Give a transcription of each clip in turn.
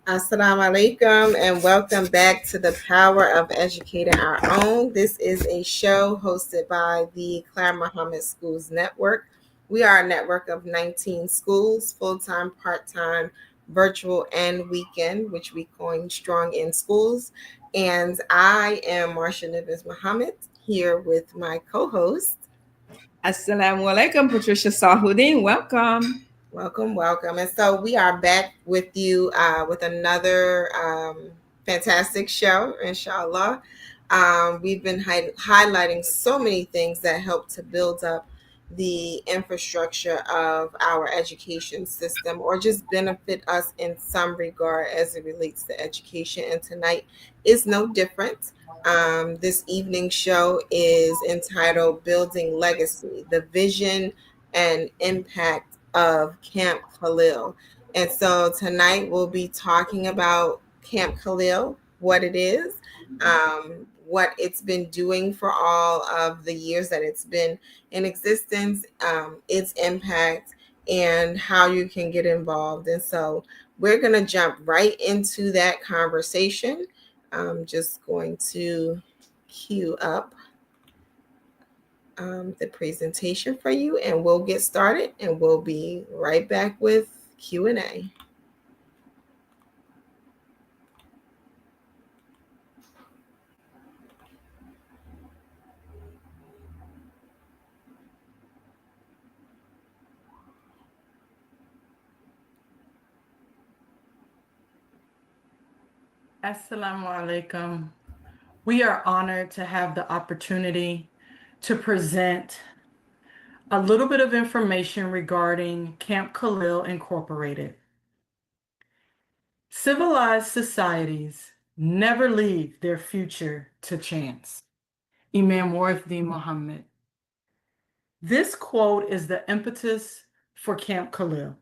Assalamu alaikum and welcome back to the Power of Educating Our Own. This is a show hosted by the Clara Mohammed Schools Network. We are a network of 19 schools, full-time, part-time, virtual, and weekend, which we coin Strong in Schools. And I am Marsha Nivens Mohammed here with my co-host. Assalamu alaikum, Patricia Sahudin. Welcome. Welcome, welcome. And so we are back with you with another fantastic show, inshallah. We've been highlighting so many things that help to build up the infrastructure of our education system or just benefit us in some regard as it relates to education. And tonight is no different. This evening show is entitled Building Legacy, the Vision and Impact of Camp Khalil. And so tonight we'll be talking about Camp Khalil, what it is, what it's been doing for all of the years that it's been in existence, its impact, and how you can get involved. And so we're going to jump right into that conversation. I'm just going to queue up the presentation for you and we'll get started and we'll be right back with Q&A. Assalamu alaikum. We are honored to have the opportunity to present a little bit of information regarding Camp Khalil Incorporated. Civilized societies never leave their future to chance. Imam Warthi Muhammad. This quote is the impetus for Camp Khalil.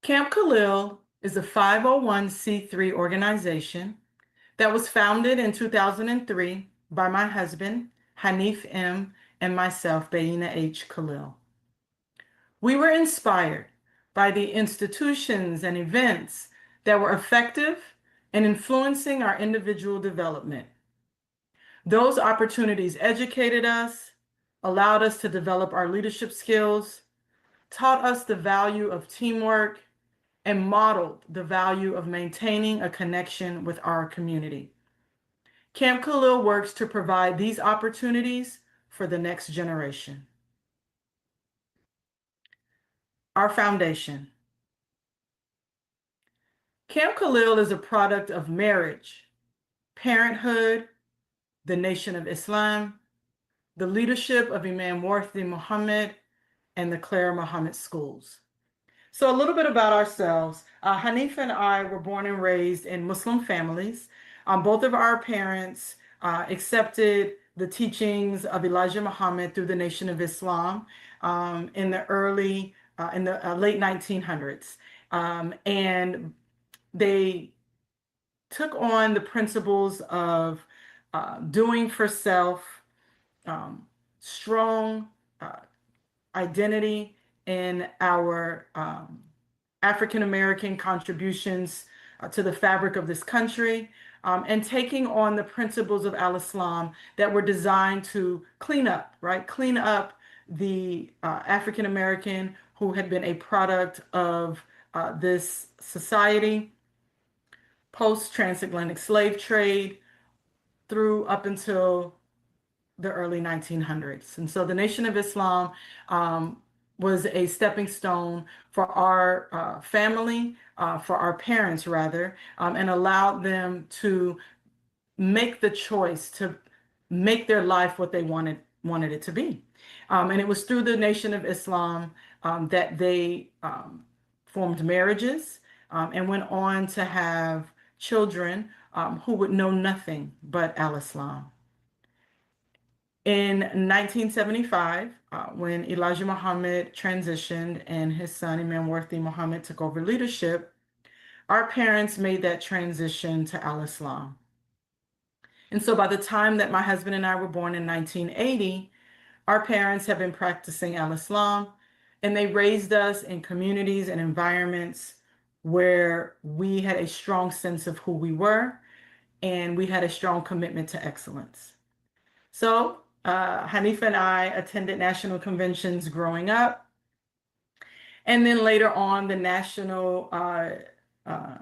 Camp Khalil is a 501c3 organization that was founded in 2003 by my husband, Hanif M., and myself, Baina H. Khalil. We were inspired by the institutions and events that were effective in influencing our individual development. Those opportunities educated us, allowed us to develop our leadership skills, taught us the value of teamwork, and modeled the value of maintaining a connection with our community. Camp Khalil works to provide these opportunities for the next generation. Our foundation. Camp Khalil is a product of marriage, parenthood, the Nation of Islam, the leadership of Imam Warthi Muhammad, and the Clara Muhammad Schools. So a little bit about ourselves. Hanif and I were born and raised in Muslim families. Both of our parents accepted the teachings of Elijah Muhammad through the Nation of Islam in the late 1900s. And they took on the principles of doing for self, strong identity in our African American contributions to the fabric of this country, and taking on the principles of Al-Islam that were designed to clean up the African American who had been a product of this society, post-transatlantic slave trade, through up until the early 1900s. And so the Nation of Islam was a stepping stone for our family, for our parents rather, and allowed them to make the choice to make their life what they wanted it to be. And it was through the Nation of Islam that they formed marriages and went on to have children who would know nothing but Al-Islam. In 1975, when Elijah Muhammad transitioned and his son Imam Warthi Muhammad took over leadership, our parents made that transition to Al-Islam. And so by the time that my husband and I were born in 1980, Our parents have been practicing Al-Islam, and they raised us in communities and environments where we had a strong sense of who we were, and we had a strong commitment to excellence. So Hanifa and I attended national conventions growing up, and then later on the uh,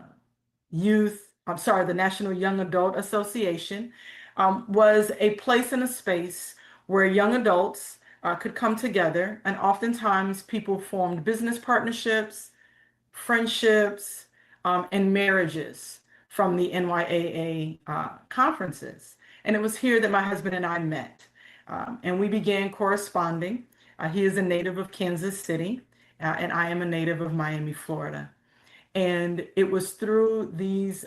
the National Young Adult Association was a place and a space where young adults could come together, and oftentimes people formed business partnerships, friendships, and marriages from the NYAA conferences. And it was here that my husband and I met. And we began corresponding. He is a native of Kansas City, and I am a native of Miami, Florida. And it was through these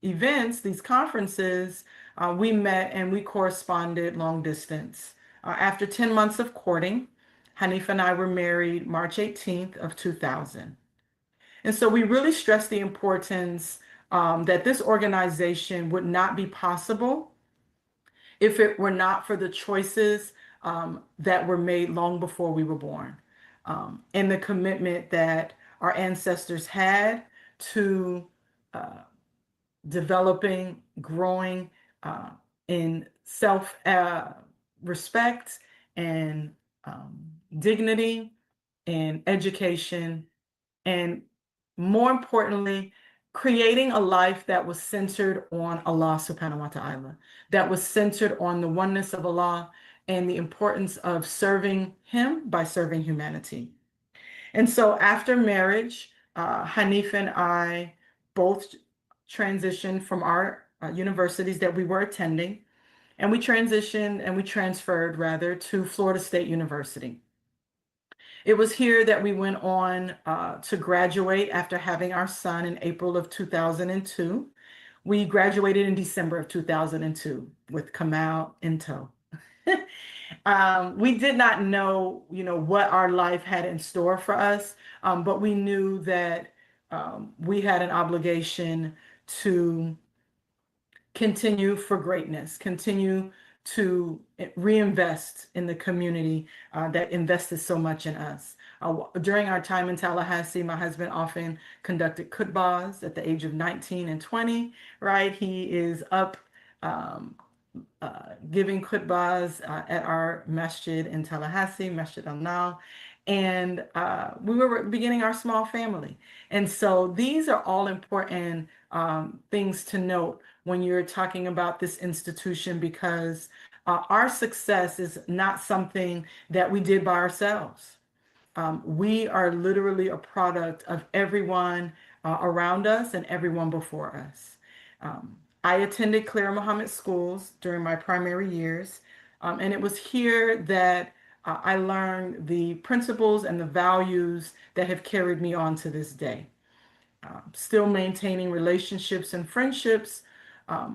events, these conferences, we met and we corresponded long distance. After 10 months of courting, Hanif and I were married March 18th of 2000. And so we really stressed the importance that this organization would not be possible if it were not for the choices that were made long before we were born, and the commitment that our ancestors had to developing, growing in self respect and dignity and education, and more importantly, creating a life that was centered on Allah subhanahu wa ta'ala, that was centered on the oneness of Allah and the importance of serving Him by serving humanity. And so after marriage, Hanif and I both transitioned from our universities that we were attending, and we transferred rather to Florida State University. It was here that we went on to graduate after having our son in April of 2002. We graduated in December of 2002 with Kamal in tow. We did not know, what our life had in store for us, but we knew that we had an obligation to continue for greatness, continue to reinvest in the community that invested so much in us. During our time in Tallahassee, my husband often conducted khutbahs at the age of 19 and 20, right? He is up giving khutbahs at our masjid in Tallahassee, Masjid al-Nal, and we were beginning our small family. And so these are all important things to note when you're talking about this institution, because our success is not something that we did by ourselves. We are literally a product of everyone around us and everyone before us. I attended Clara Mohammed schools during my primary years, and it was here that I learned the principles and the values that have carried me on to this day. Still maintaining relationships and friendships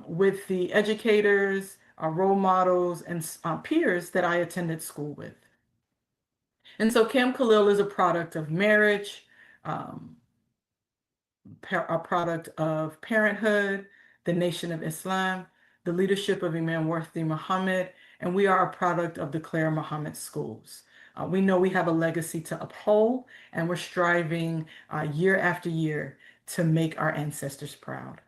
with the educators, role models, and peers that I attended school with. And so Camp Khalil is a product of marriage, a product of parenthood, the Nation of Islam, the leadership of Imam Worthy Muhammad, and we are a product of the Clara Muhammad schools. We know we have a legacy to uphold, and we're striving year after year to make our ancestors proud.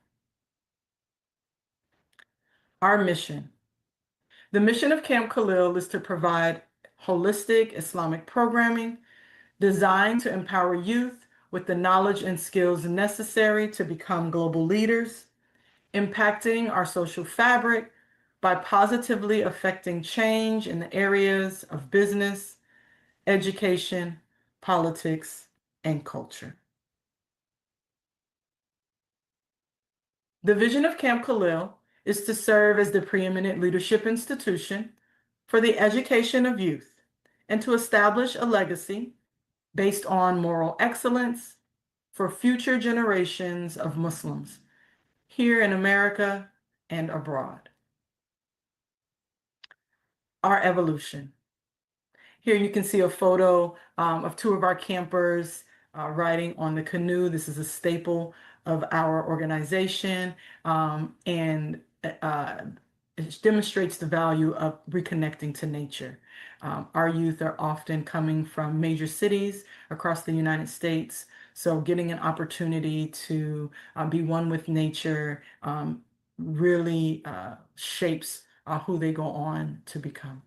Our mission. The mission of Camp Khalil is to provide holistic Islamic programming designed to empower youth with the knowledge and skills necessary to become global leaders, impacting our social fabric by positively affecting change in the areas of business, education, politics, and culture. The vision of Camp Khalil is to serve as the preeminent leadership institution for the education of youth and to establish a legacy based on moral excellence for future generations of Muslims here in America and abroad. Our evolution. Here you can see a photo of two of our campers riding on the canoe. This is a staple of our organization. And it demonstrates the value of reconnecting to nature. Our youth are often coming from major cities across the United States, so getting an opportunity to be one with nature really shapes who they go on to become.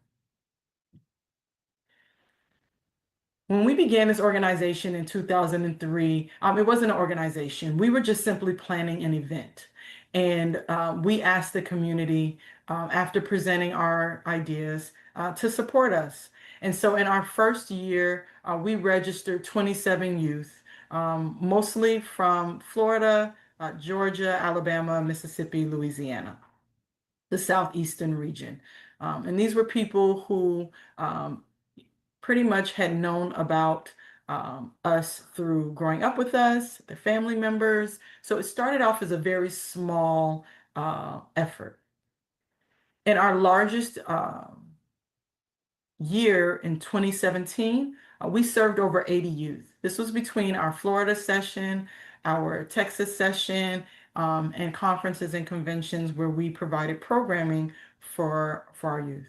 When we began this organization in 2003, it wasn't an organization. We were just simply planning an event. And we asked the community, after presenting our ideas, to support us. And so in our first year, we registered 27 youth, mostly from Florida, Georgia, Alabama, Mississippi, Louisiana, the southeastern region. And these were people who pretty much had known about us through growing up with us, their family members. So it started off as a very small effort. In our largest year in 2017, we served over 80 youth. This was between our Florida session, our Texas session, and conferences and conventions where we provided programming for our youth.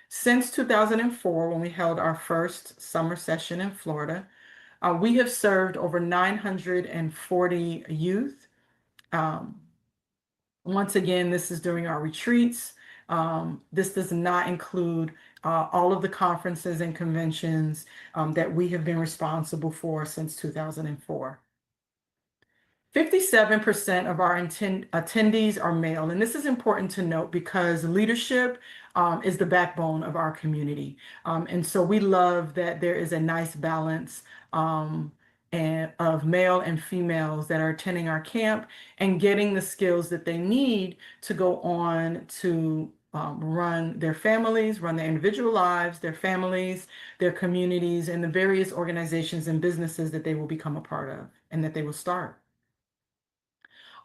Since 2004, when we held our first summer session in Florida, we have served over 940 youth. Once again, this is during our retreats. This does not include all of the conferences and conventions that we have been responsible for since 2004. 57% of our attendees are male, and this is important to note because leadership is the backbone of our community. And so we love that there is a nice balance of male and females that are attending our camp and getting the skills that they need to go on to run their families, run their individual lives, their families, their communities, and the various organizations and businesses that they will become a part of and that they will start.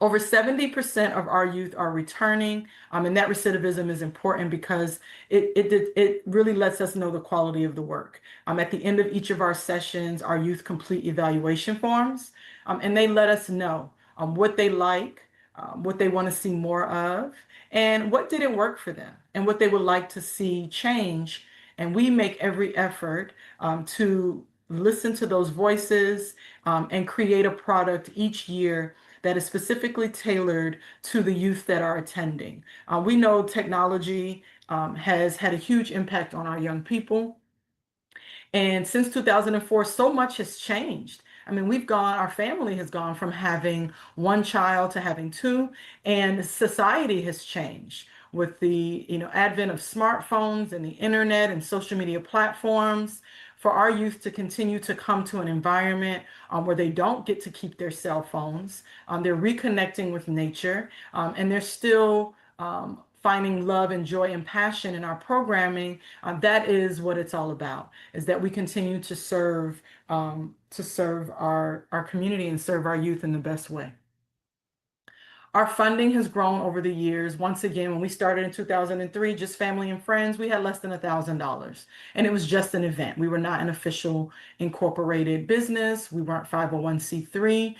Over 70% of our youth are returning, and that recidivism is important because it really lets us know the quality of the work. At the end of each of our sessions, our youth complete evaluation forms, and they let us know what they like, what they want to see more of, and what didn't work for them, and what they would like to see change. And we make every effort to listen to those voices and create a product each year that is specifically tailored to the youth that are attending. We know technology has had a huge impact on our young people. And since 2004, so much has changed. I mean, our family has gone from having one child to having two, and society has changed with the advent of smartphones and the internet and social media platforms. For our youth to continue to come to an environment where they don't get to keep their cell phones, they're reconnecting with nature, and they're still finding love and joy and passion in our programming. That is what it's all about, is that we continue to serve our community and serve our youth in the best way. Our funding has grown over the years. Once again, when we started in 2003, just family and friends, we had less than $1,000. And it was just an event. We were not an official incorporated business. We weren't 501c3.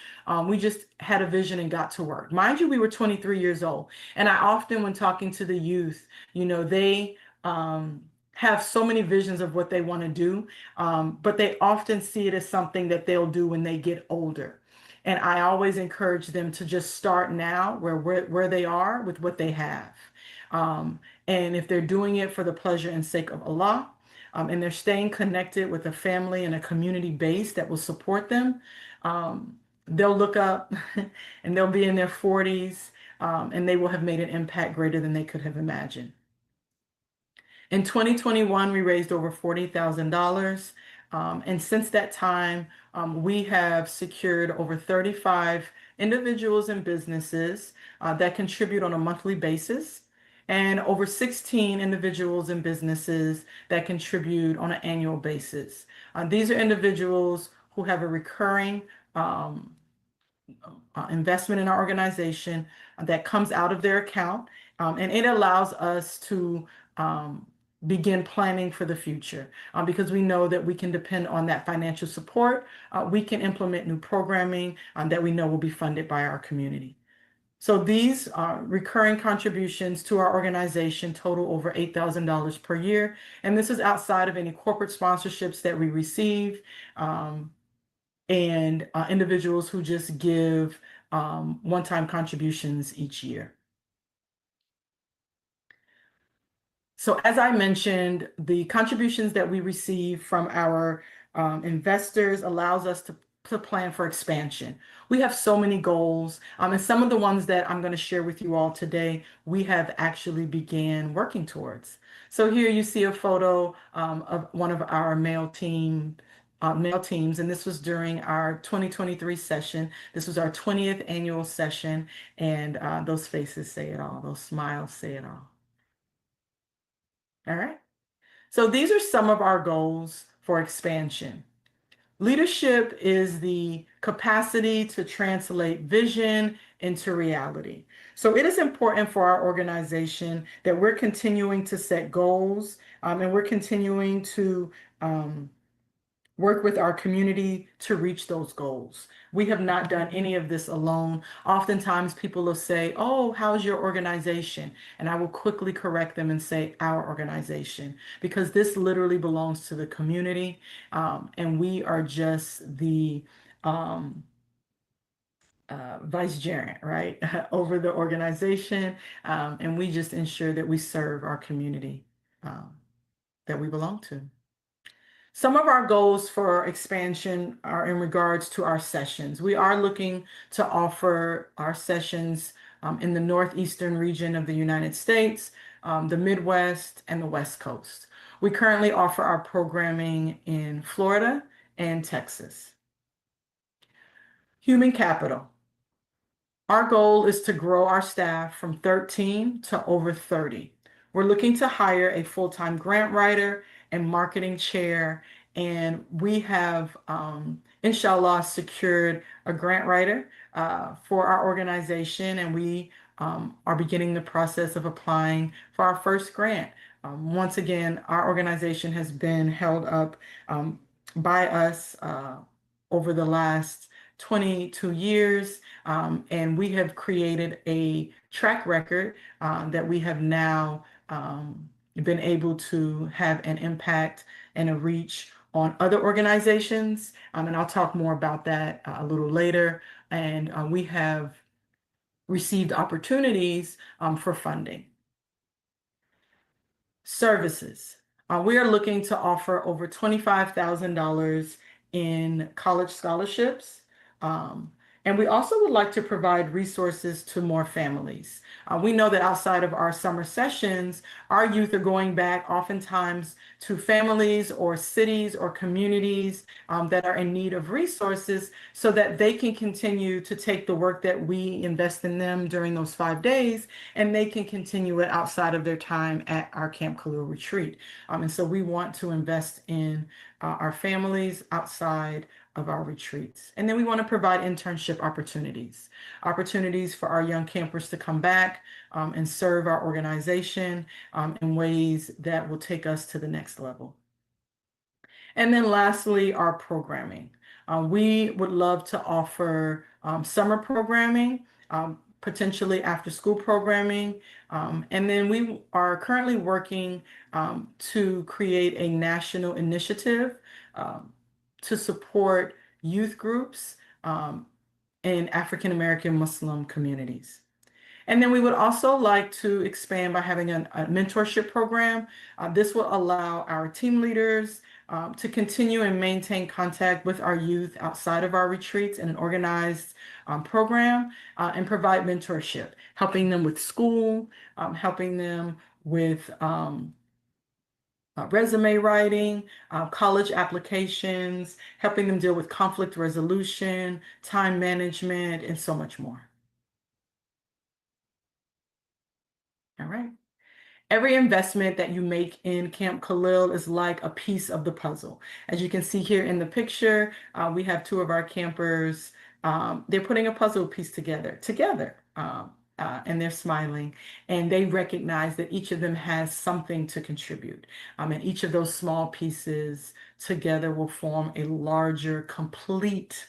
We just had a vision and got to work. Mind you, we were 23 years old. And I often, when talking to the youth, they have so many visions of what they want to do, but they often see it as something that they'll do when they get older. And I always encourage them to just start now where they are with what they have. And if they're doing it for the pleasure and sake of Allah, and they're staying connected with a family and a community base that will support them, they'll look up and they'll be in their 40s, and they will have made an impact greater than they could have imagined. In 2021, we raised over $40,000. And since that time, we have secured over 35 individuals and businesses that contribute on a monthly basis, and over 16 individuals and businesses that contribute on an annual basis. These are individuals who have a recurring investment in our organization that comes out of their account, and it allows us to begin planning for the future because we know that we can depend on that financial support. We can implement new programming that we know will be funded by our community. So these recurring contributions to our organization total over $8,000 per year. And this is outside of any corporate sponsorships that we receive and individuals who just give one-time contributions each year. So as I mentioned, the contributions that we receive from our investors allows us to plan for expansion. We have so many goals, and some of the ones that I'm going to share with you all today, we have actually began working towards. So here you see a photo of one of our male teams, and this was during our 2023 session. This was our 20th annual session, and those faces say it all. Those smiles say it all. All right. So these are some of our goals for expansion. Leadership is the capacity to translate vision into reality. So it is important for our organization that we're continuing to set goals and we're continuing to work with our community to reach those goals. We have not done any of this alone. Oftentimes people will say, oh, how's your organization? And I will quickly correct them and say our organization, because this literally belongs to the community. And we are just the vicegerent, right, over the organization. And we just ensure that we serve our community that we belong to. Some of our goals for expansion are in regards to our sessions. We are looking to offer our sessions in the northeastern region of the United States, the Midwest, and the West Coast. We currently offer our programming in Florida and Texas. Human capital. Our goal is to grow our staff from 13 to over 30. We're looking to hire a full-time grant writer and marketing chair, and we have, inshallah, secured a grant writer for our organization, and we are beginning the process of applying for our first grant. Once again, our organization has been held up by us over the last 22 years, and we have created a track record that we have now been able to have an impact and a reach on other organizations. And I'll talk more about that a little later. And we have received opportunities for funding. Services. We are looking to offer over $25,000 in college scholarships. And we also would like to provide resources to more families. We know that outside of our summer sessions, our youth are going back oftentimes to families or cities or communities that are in need of resources so that they can continue to take the work that we invest in them during those 5 days, and they can continue it outside of their time at our Camp Khalil retreat. And so we want to invest in our families outside of our retreats. And then we want to provide internship opportunities for our young campers to come back and serve our organization in ways that will take us to the next level. And then lastly, our programming. We would love to offer summer programming, potentially after school programming. And then we are currently working to create a national initiative to support youth groups in African American Muslim communities. And then we would also like to expand by having a mentorship program. This will allow our team leaders to continue and maintain contact with our youth outside of our retreats in an organized program and provide mentorship, helping them with school, helping them with resume writing, college applications, helping them deal with conflict resolution, time management, and so much more. All right. Every investment that you make in Camp Khalil is like a piece of the puzzle. As you can see here in the picture, we have two of our campers. They're putting a puzzle piece together. And they're smiling, and they recognize that each of them has something to contribute. And each of those small pieces together will form a larger, complete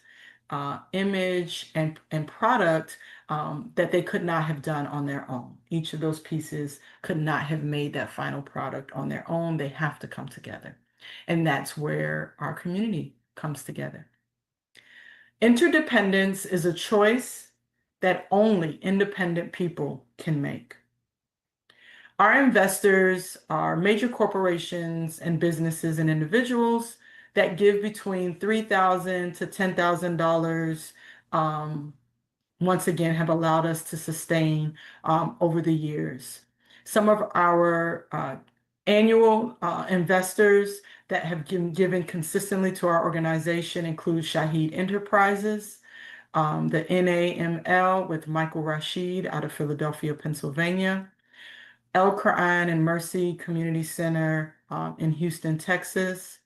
image and product that they could not have done on their own. Each of those pieces could not have made that final product on their own. They have to come together. And that's where our community comes together. Interdependence is a choice that only independent people can make. Our investors are major corporations and businesses and individuals that give between $3,000 to $10,000, once again, have allowed us to sustain over the years. Some of our annual investors that have given consistently to our organization include Shaheed Enterprises, the NAML with Michael Rashid out of Philadelphia, Pennsylvania, El Quran and Mercy Community Center in Houston, Texas,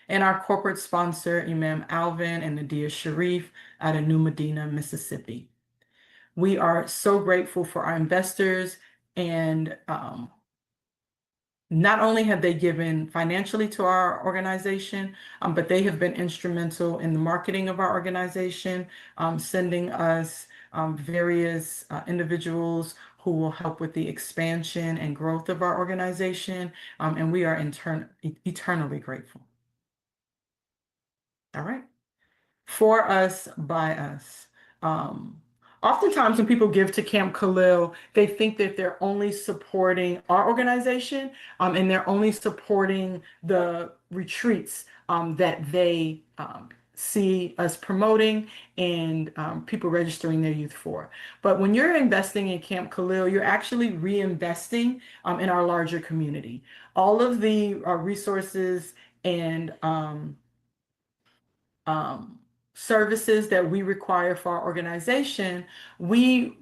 and our corporate sponsor, Imam Alvin and Nadia Sharif out of New Medina, Mississippi. We are so grateful for our investors, and not only have they given financially to our organization, but they have been instrumental in the marketing of our organization, sending us various individuals who will help with the expansion and growth of our organization, and we are eternally grateful. All right. For us, by us. Oftentimes when people give to Camp Khalil, they think that they're only supporting our organization, and they're only supporting the retreats that they see us promoting and people registering their youth for. But when you're investing in Camp Khalil, you're actually reinvesting in our larger community. All of the resources and services that we require for our organization, we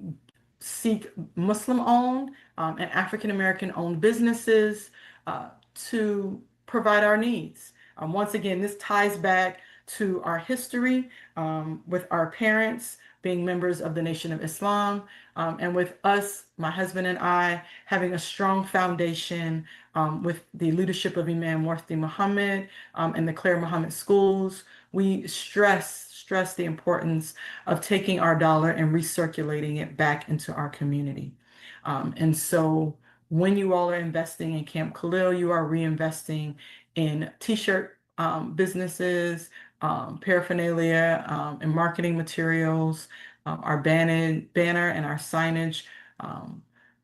seek Muslim-owned and African-American-owned businesses to provide our needs. Once again, this ties back to our history with our parents being members of the Nation of Islam, and with us, my husband and I, having a strong foundation with the leadership of Imam Mohammed and the Clara Muhammad schools. We stress the importance of taking our dollar and recirculating it back into our community. And so when you all are investing in Camp Khalil, you are reinvesting in t-shirt businesses, paraphernalia, and marketing materials, our banner and our signage,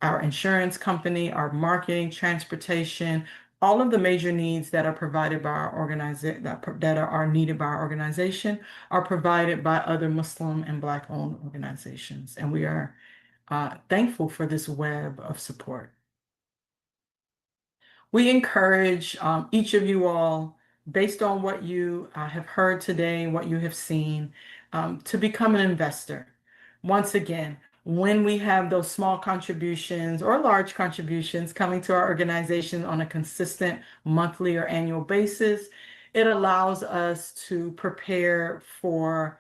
our insurance company, our marketing, transportation, all of the major needs that are provided by our organization, that are needed by our organization, are provided by other Muslim and Black-owned organizations. And we are thankful for this web of support. We encourage each of you all, based on what you have heard today, what you have seen, to become an investor. Once again, when we have those small contributions or large contributions coming to our organization on a consistent monthly or annual basis, it allows us to prepare for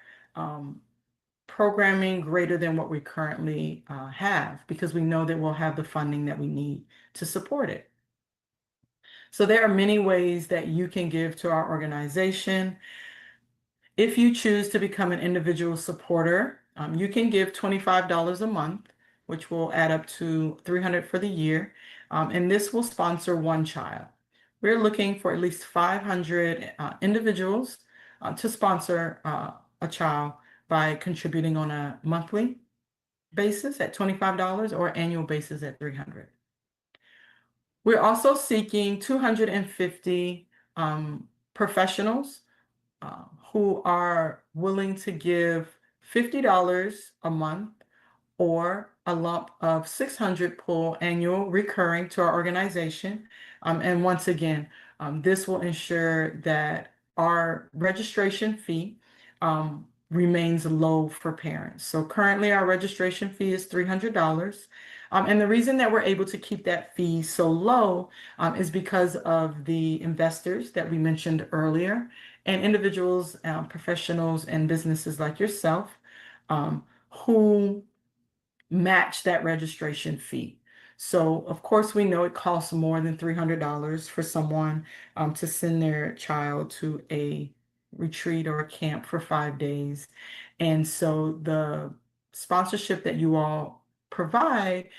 programming greater than what we currently have, because we know that we'll have the funding that we need to support it. So there are many ways that you can give to our organization. If you choose to become an individual supporter, you can give $25 a month, which will add up to $300 for the year, and this will sponsor one child. We're looking for at least 500 individuals to sponsor a child by contributing on a monthly basis at $25 or annual basis at $300. We're also seeking 250 professionals who are willing to give $50 a month or a lump of $600 per annual recurring to our organization. And once again, this will ensure that our registration fee remains low for parents. So currently our registration fee is $300. And the reason that we're able to keep that fee so low is because of the investors that we mentioned earlier, and individuals, professionals, and businesses like yourself who match that registration fee. So of course we know it costs more than $300 for someone to send their child to a retreat or a camp for 5 days. And so the sponsorship that you all provide,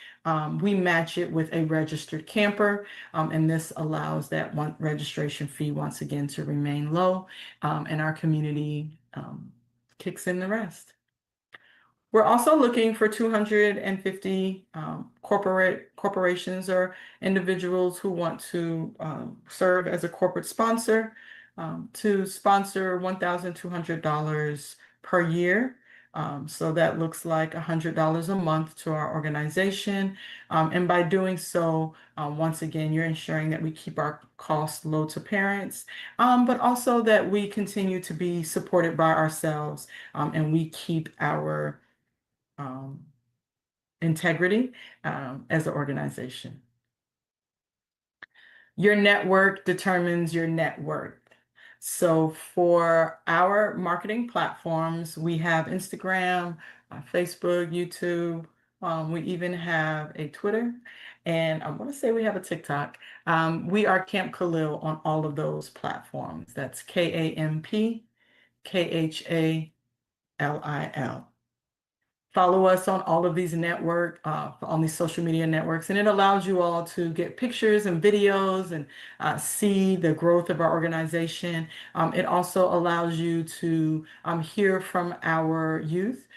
we match it with a registered camper. And this allows that one registration fee once again to remain low, and our community kicks in the rest. We're also looking for 250 corporations or individuals who want to serve as a corporate sponsor, to sponsor $1,200 per year. So that looks like $100 a month to our organization. And by doing so, once again, you're ensuring that we keep our costs low to parents, but also that we continue to be supported by ourselves, and we keep our integrity as an organization. Your network determines your net worth. So for our marketing platforms, we have Instagram, Facebook, YouTube. We even have a Twitter, and I want to say we have a TikTok. We are Camp Khalil on all of those platforms. That's KAMP KHALIL. Follow us on all of these on these social media networks, and it allows you all to get pictures and videos and see the growth of our organization. It also allows you to hear from our youth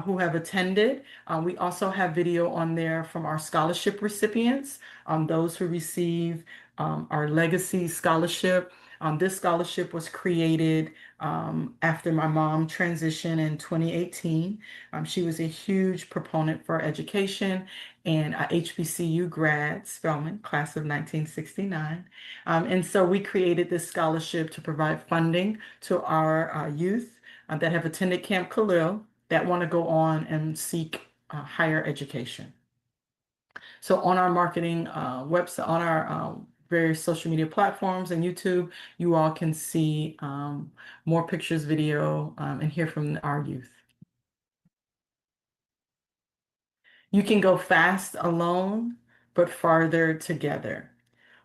who have attended. We also have video on there from our scholarship recipients, those who receive our legacy scholarship. This scholarship was created after my mom transitioned in 2018. She was a huge proponent for education and HBCU grad, Spelman, class of 1969. And so we created this scholarship to provide funding to our youth that have attended Camp Khalil that want to go on and seek higher education. So on our marketing website, on our various social media platforms and YouTube, you all can see more pictures, video, and hear from our youth. You can go fast alone, but farther together.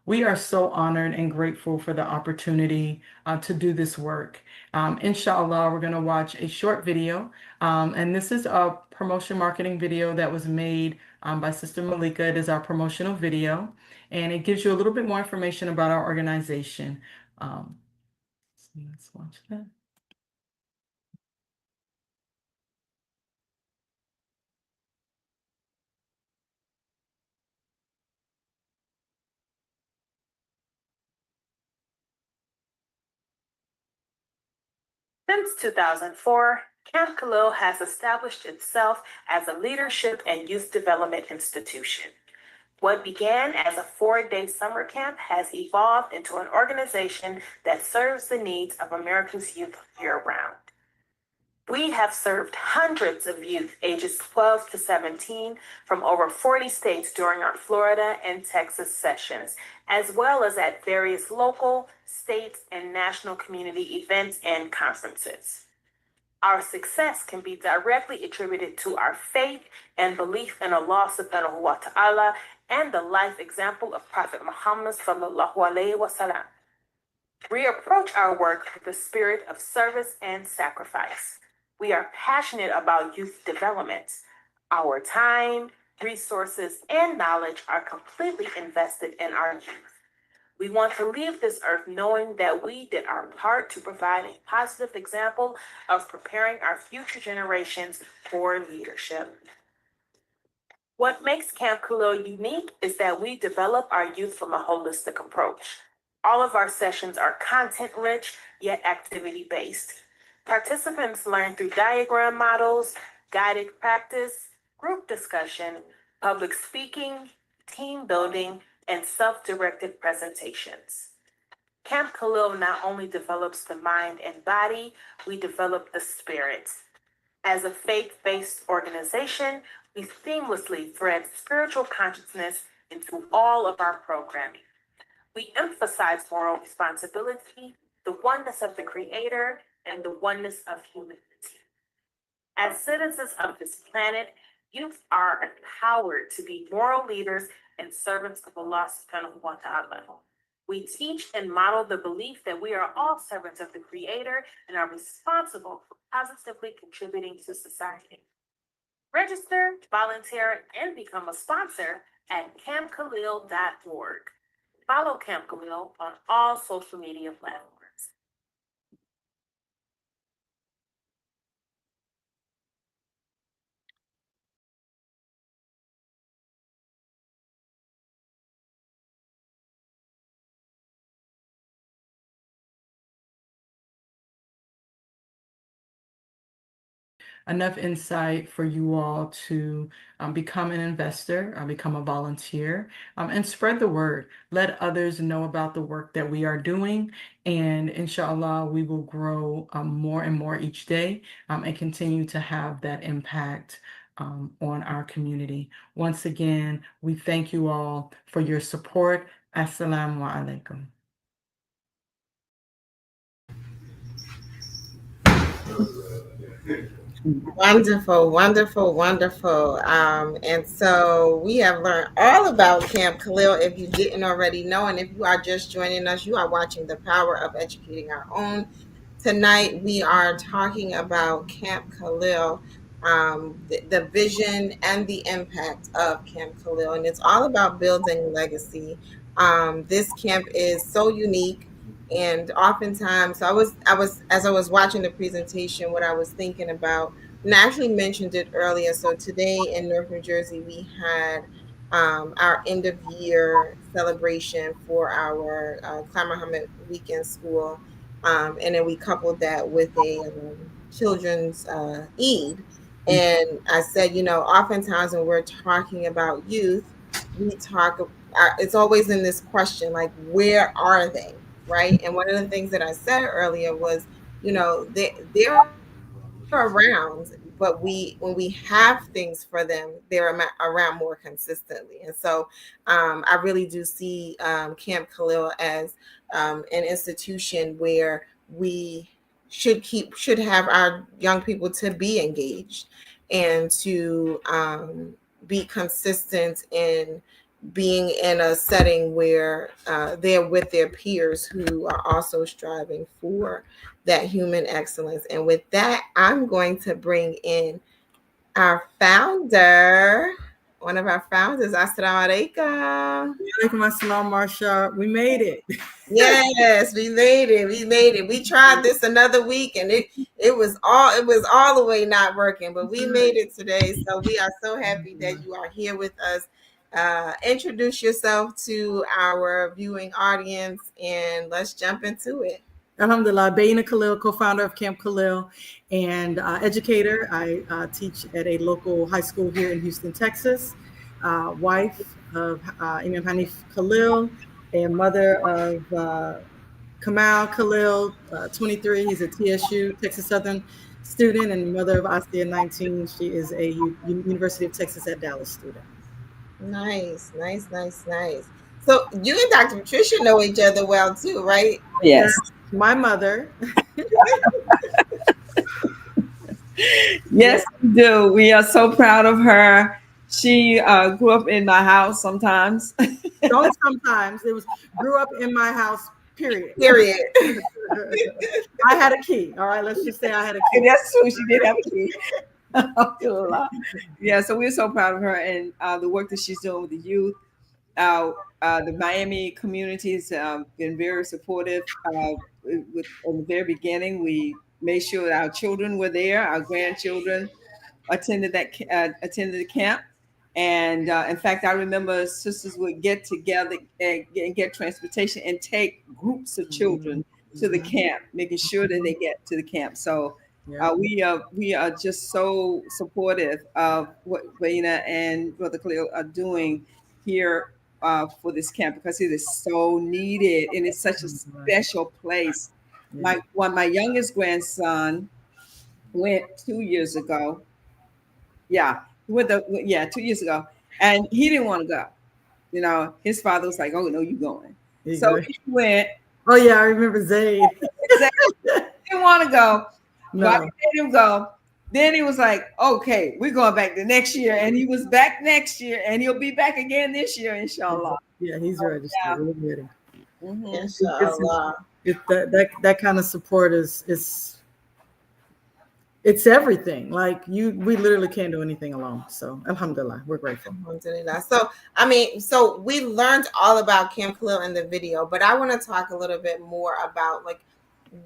We are so honored and grateful for the opportunity to do this work. Inshallah, we're going to watch a short video, and this is a promotion marketing video that was made by Sister Malika. It is our promotional video, and it gives you a little bit more information about our organization. Let's watch that. Since 2004, Camp Khalil has established itself as a leadership and youth development institution. What began as a 4-day summer camp has evolved into an organization that serves the needs of America's youth year-round. We have served hundreds of youth ages 12 to 17 from over 40 states during our Florida and Texas sessions, as well as at various local, state, and national community events and conferences. Our success can be directly attributed to our faith and belief in Allah subhanahu wa ta'ala and the life example of Prophet Muhammad sallallahu alaihi wasallam. We approach our work with a spirit of service and sacrifice. We are passionate about youth development. Our time, resources, and knowledge are completely invested in our youth. We want to leave this earth knowing that we did our part to provide a positive example of preparing our future generations for leadership. What makes Camp Khalil unique is that we develop our youth from a holistic approach. All of our sessions are content-rich, yet activity-based. Participants learn through diagram models, guided practice, group discussion, public speaking, team building, and self-directed presentations. Camp Khalil not only develops the mind and body, we develop the spirit. As a faith-based organization, we seamlessly thread spiritual consciousness into all of our programming. We emphasize moral responsibility, the oneness of the Creator, and the oneness of humanity. As citizens of this planet, youth are empowered to be moral leaders and servants of Allah subhanahu wa ta'ala. We teach and model the belief that we are all servants of the Creator and are responsible for positively contributing to society. Register, volunteer, and become a sponsor at campkhalil.org. Follow Camp Khalil on all social media platforms. Enough insight for you all to become an investor, become a volunteer, and spread the word. Let others know about the work that we are doing. And inshallah, we will grow more and more each day and continue to have that impact on our community. Once again, we thank you all for your support. Assalamu alaikum. Wonderful, wonderful, wonderful. And so we have learned all about Camp Khalil. If you didn't already know, and if you are just joining us, you are watching The Power of Educating Our Own. Tonight we are talking about Camp Khalil, the vision and the impact of Camp Khalil, and it's all about building legacy. This camp is so unique. And oftentimes, as I was watching the presentation, what I was thinking about, and I actually mentioned it earlier. So today in North New Jersey, we had our end of year celebration for our Clara Mohammed weekend school, and then we coupled that with a children's Eid. And I said, oftentimes when we're talking about youth, we talk. It's always in this question, like, where are they? Right. And one of the things that I said earlier was, they're around, but when we have things for them, they're around more consistently. And so I really do see Camp Khalil as an institution where we should have our young people to be engaged and to be consistent in being in a setting where they're with their peers who are also striving for that human excellence. And with that, I'm going to bring in our founder, one of our founders. Assalamu alaikum. Alaikum assalam, Marsha. We made it. Yes, we made it. We made it. We tried this another week, and it was all the way not working, but we made it today. So we are so happy that you are here with us. Introduce yourself to our viewing audience, and let's jump into it. Alhamdulillah, Bayna Khalil, co-founder of Camp Khalil, and educator. I teach at a local high school here in Houston, Texas. Wife of Imam Hanif Khalil, and mother of Kamal Khalil, 23. He's a TSU, Texas Southern student, and mother of Astia, 19. She is a University of Texas at Dallas student. Nice, nice, nice, nice. So you and Dr. Patricia know each other well too, right? Yes. My mother. Yes, we do. We are so proud of her. She grew up in my house sometimes. Only sometimes. It was grew up in my house, period. Period. I had a key. All right, let's just say I had a key. That's true. She did have a key. Yeah, so we're so proud of her and the work that she's doing with the youth. The Miami community has been very supportive. In the very beginning, we made sure that our children were there. Our grandchildren attended the camp. And in fact, I remember sisters would get together and get transportation and take groups of children to the camp, making sure that they get to the camp. So we are just so supportive of what Bayna and Brother Khalil are doing here for this camp, because it is so needed and it's such a special place. My youngest grandson went 2 years ago. Yeah, he went 2 years ago, and he didn't want to go. His father was like, "Oh no, you going?" So he went. Oh yeah, I remember Zayd. Didn't want to go. No. But I made him go. Then he was like, "Okay, we're going back the next year," and he was back next year, and he'll be back again this year, inshallah. Yeah, he's registered. Inshallah. That kind of support is it's everything. Like we literally can't do anything alone. So alhamdulillah, we're grateful. Alhamdulillah. So I mean, so we learned all about Camp Khalil in the video, but I want to talk a little bit more about like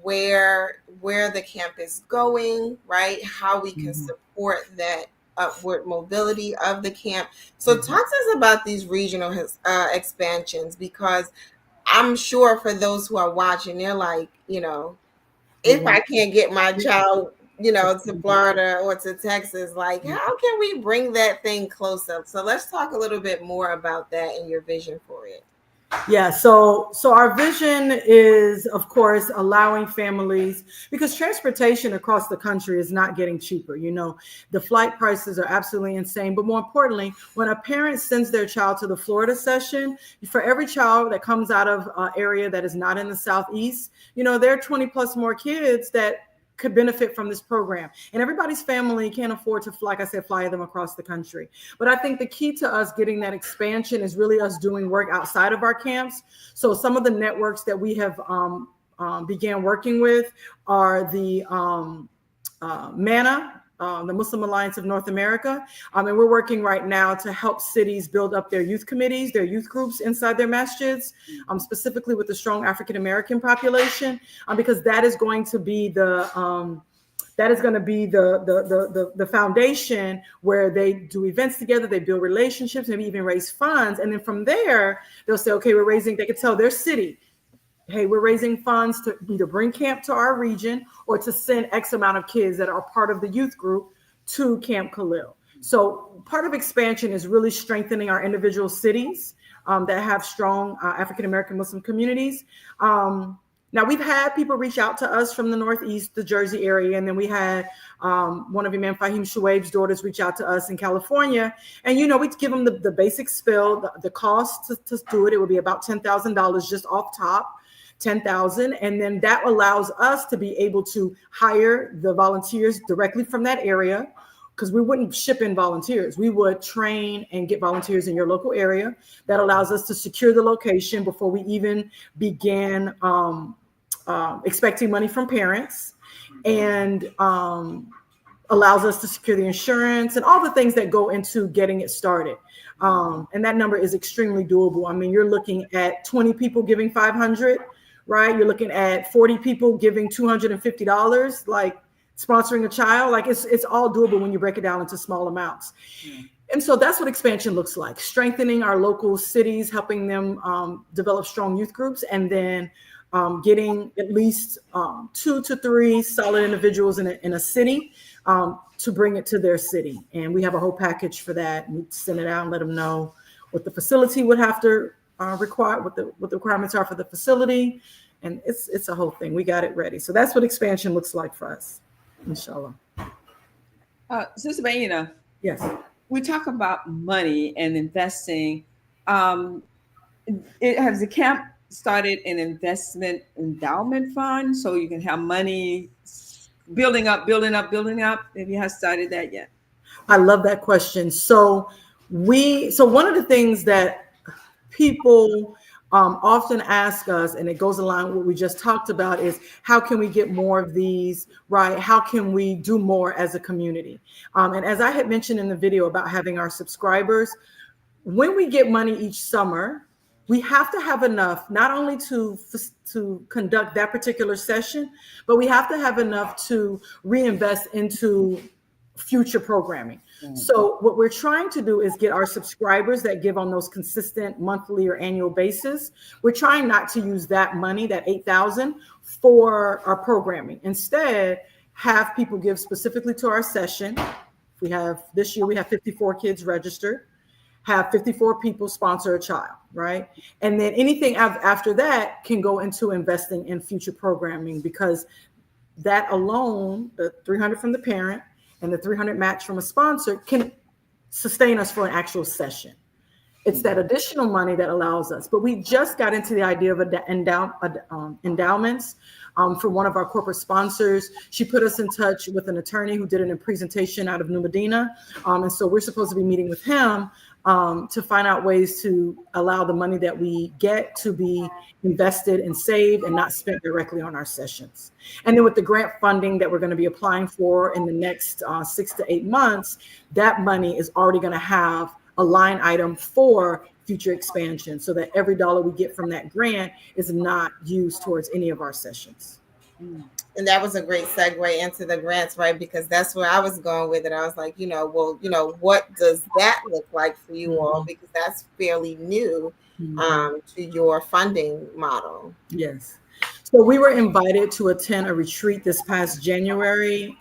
where the camp is going, right? How we can support that upward mobility of the camp. So talk to us about these regional expansions, because I'm sure for those who are watching, they're like, you know, if I can't get my child, you know, to Florida or to Texas, like how can we bring that thing closer? So let's talk a little bit more about that and your vision for it. Yeah, so our vision is, of course, allowing families, because transportation across the country is not getting cheaper. You know, the flight prices are absolutely insane. But more importantly, when a parent sends their child to the Florida session, for every child that comes out of an area that is not in the Southeast, you know, there are 20 plus more kids that could benefit from this program. And everybody's family can't afford to, like I said, fly them across the country. But I think the key to us getting that expansion is really us doing work outside of our camps. So some of the networks that we have began working with are the MANA, the Muslim Alliance of North America. And we're working right now to help cities build up their youth committees, their youth groups inside their masjids, specifically with the strong African-American population, because that is going to be the foundation where they do events together, they build relationships, maybe even raise funds. And then from there, they'll say, okay, they can tell their city, hey, we're raising funds to either bring camp to our region or to send X amount of kids that are part of the youth group to Camp Khalil. So part of expansion is really strengthening our individual cities that have strong African-American Muslim communities. Now, we've had people reach out to us from the Northeast, the Jersey area, and then we had one of Imam Fahim Shuaib's daughters reach out to us in California. And, you know, we'd give them the basic spill, the cost to do it. It would be about $10,000 just off top. 10,000. And then that allows us to be able to hire the volunteers directly from that area, because we wouldn't ship in volunteers. We would train and get volunteers in your local area. That allows us to secure the location before we even began expecting money from parents, and allows us to secure the insurance and all the things that go into getting it started. And that number is extremely doable. I mean, you're looking at 20 people giving 500, right? You're looking at 40 people giving $250, like sponsoring a child. Like it's all doable when you break it down into small amounts. And so that's what expansion looks like: strengthening our local cities, helping them develop strong youth groups, and then getting at least 2 to 3 solid individuals in a city to bring it to their city. And we have a whole package for that. We send it out and let them know what the facility would have to require, what the requirements are for the facility. And it's a whole thing. We got it ready. So that's what expansion looks like for us, inshallah. Sister Baina, Yes. We talk about money and investing. Has the camp started an investment endowment fund so you can have money building up? Have you started that yet? I love that question. So one of the things that people often ask us, and it goes along with what we just talked about, is how can we get more of these, right? How can we do more as a community? And as I had mentioned in the video about having our subscribers, when we get money each summer, we have to have enough not only to conduct that particular session, but we have to have enough to reinvest into future programming. So what we're trying to do is get our subscribers that give on those consistent monthly or annual basis. We're trying not to use that money, that $8,000, for our programming. Instead, have people give specifically to our session. This year we have 54 kids registered, have 54 people sponsor a child, right? And then anything after that can go into investing in future programming, because that alone, the 300 from the parent and the 300 match from a sponsor, can sustain us for an actual session. It's that additional money that allows us. But we just got into the idea of endowments from one of our corporate sponsors. She put us in touch with an attorney who did a presentation out of New Medina. And so we're supposed to be meeting with him to find out ways to allow the money that we get to be invested and saved and not spent directly on our sessions. And then with the grant funding that we're going to be applying for in the next 6 to 8 months, that money is already going to have a line item for future expansion, so that every dollar we get from that grant is not used towards any of our sessions. And that was a great segue into the grants, right? Because that's where I was going with it. I was like, what does that look like for you all? Because that's fairly new to your funding model. Yes. So we were invited to attend a retreat this past January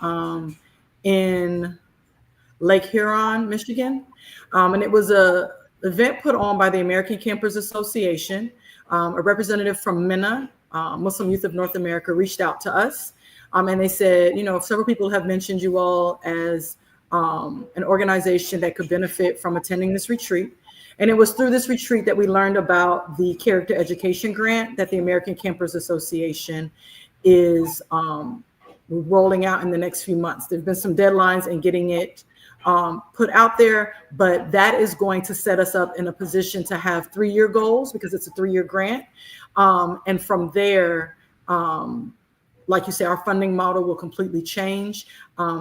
in Lake Huron, Michigan. And it was an event put on by the American Campers Association. A representative from MENA, Muslim Youth of North America, reached out to us. And they said, several people have mentioned you all as an organization that could benefit from attending this retreat. And it was through this retreat that we learned about the character education grant that the American Campers Association is rolling out in the next few months. There've been some deadlines in getting it put out there, but that is going to set us up in a position to have 3-year goals, because it's a 3-year grant. And from there, like you say, our funding model will completely change,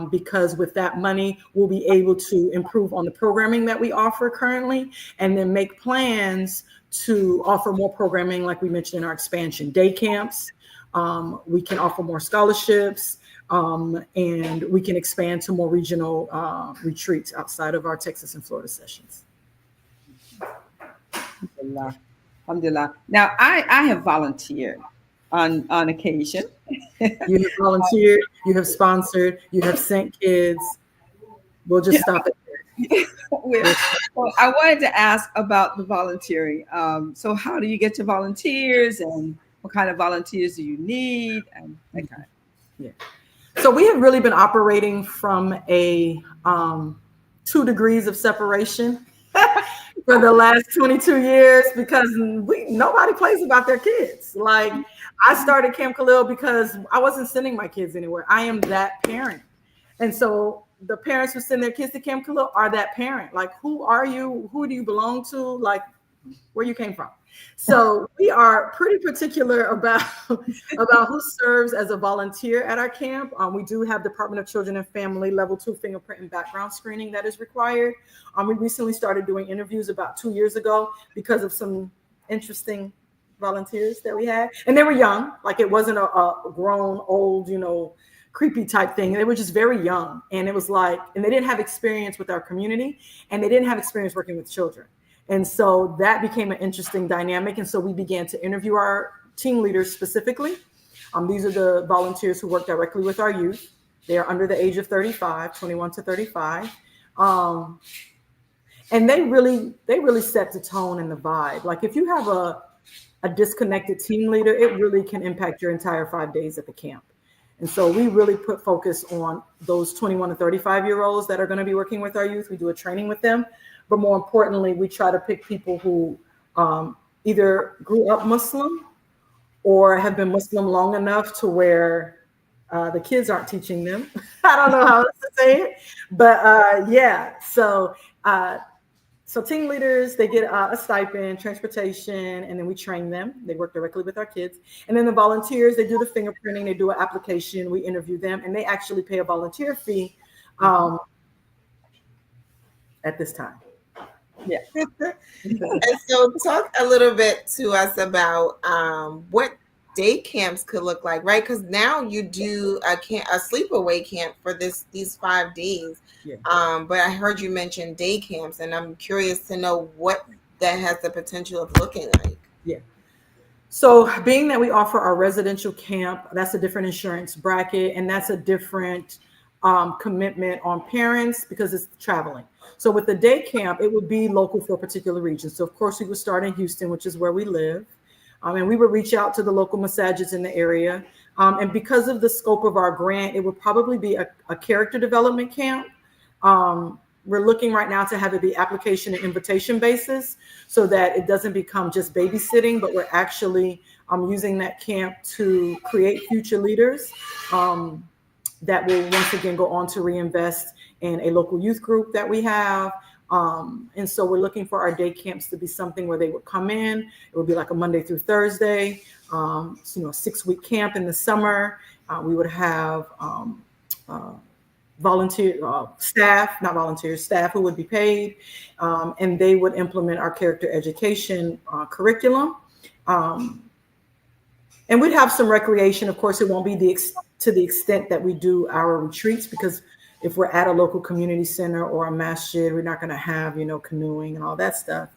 because with that money, we'll be able to improve on the programming that we offer currently, and then make plans to offer more programming, like we mentioned in our expansion day camps. We can offer more scholarships, and we can expand to more regional retreats outside of our Texas and Florida sessions. Alhamdulillah. Alhamdulillah. Now, I have volunteered on occasion. You have volunteered, you have sponsored, you have sent kids. We'll just stop it there. Well, I wanted to ask about the volunteering. So how do you get your volunteers, and what kind of volunteers do you need, and that kind of. Yeah. So we have really been operating from a 2 degrees of separation for the last 22 years, because nobody plays about their kids. Like, I started Camp Khalil because I wasn't sending my kids anywhere. I am that parent. And so the parents who send their kids to Camp Khalil are that parent. Like, who are you? Who do you belong to? Like, where you came from. So we are pretty particular about who serves as a volunteer at our camp. We do have Department of Children and Family Level 2 fingerprint and background screening that is required. We recently started doing interviews about 2 years ago because of some interesting volunteers that we had. And they were young, like it wasn't a grown, old, creepy type thing. They were just very young. And it was like, and they didn't have experience with our community, and they didn't have experience working with children. And so that became an interesting dynamic. And so we began to interview our team leaders specifically. These are the volunteers who work directly with our youth. They are under the age of 35, 21 to 35. And they really set the tone and the vibe. Like, if you have a disconnected team leader, it really can impact your entire 5 days at the camp. And so we really put focus on those 21 to 35-year-olds that are going to be working with our youth. We do a training with them. But more importantly, we try to pick people who either grew up Muslim or have been Muslim long enough to where the kids aren't teaching them. I don't know how else to say it. But yeah, so team leaders, they get a stipend, transportation, and then we train them. They work directly with our kids. And then the volunteers, they do the fingerprinting, they do an application, we interview them, and they actually pay a volunteer fee at this time. Yeah. And so talk a little bit to us about what day camps could look like, right? Because now you do a sleepaway camp for these 5 days. Yeah. But I heard you mention day camps, and I'm curious to know what that has the potential of looking like. Yeah. So being that we offer our residential camp, that's a different insurance bracket, and that's a different commitment on parents because it's traveling. So with the day camp, it would be local for a particular region. So of course we would start in Houston, which is where we live. And we would reach out to the local masajids in the area. And because of the scope of our grant, it would probably be a character development camp. We're looking right now to have it be application and invitation basis so that it doesn't become just babysitting, but we're actually using that camp to create future leaders that will once again go on to reinvest in a local youth group that we have, And so we're looking for our day camps to be something where they would come in. It would be like a Monday through Thursday, a 6-week camp in the summer. We would have volunteer staff, not volunteers, staff who would be paid, and they would implement our character education curriculum. And we'd have some recreation. Of course, it won't be to the extent that we do our retreats, because if we're at a local community center or a masjid, we're not going to have, canoeing and all that stuff.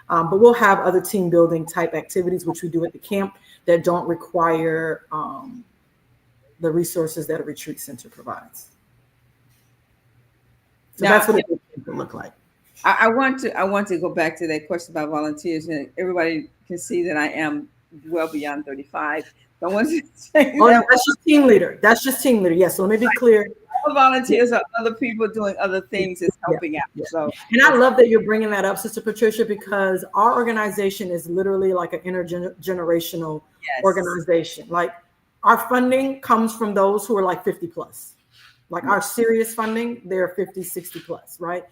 But we'll have other team building type activities, which we do at the camp, that don't require the resources that a retreat center provides. So that's what it would look like. I want to go back to that question about volunteers, and everybody can see that I am well beyond 35. So I want to say that's just team leader. That's just team leader. Yes. So let me be clear. Volunteers are other people doing other things that's helping out. Yeah. So, and I love that you're bringing that up, Sister Patricia, because our organization is literally like an intergenerational organization. Like, our funding comes from those who are like 50 plus. Like, our serious funding, they're 50, 60 plus, right?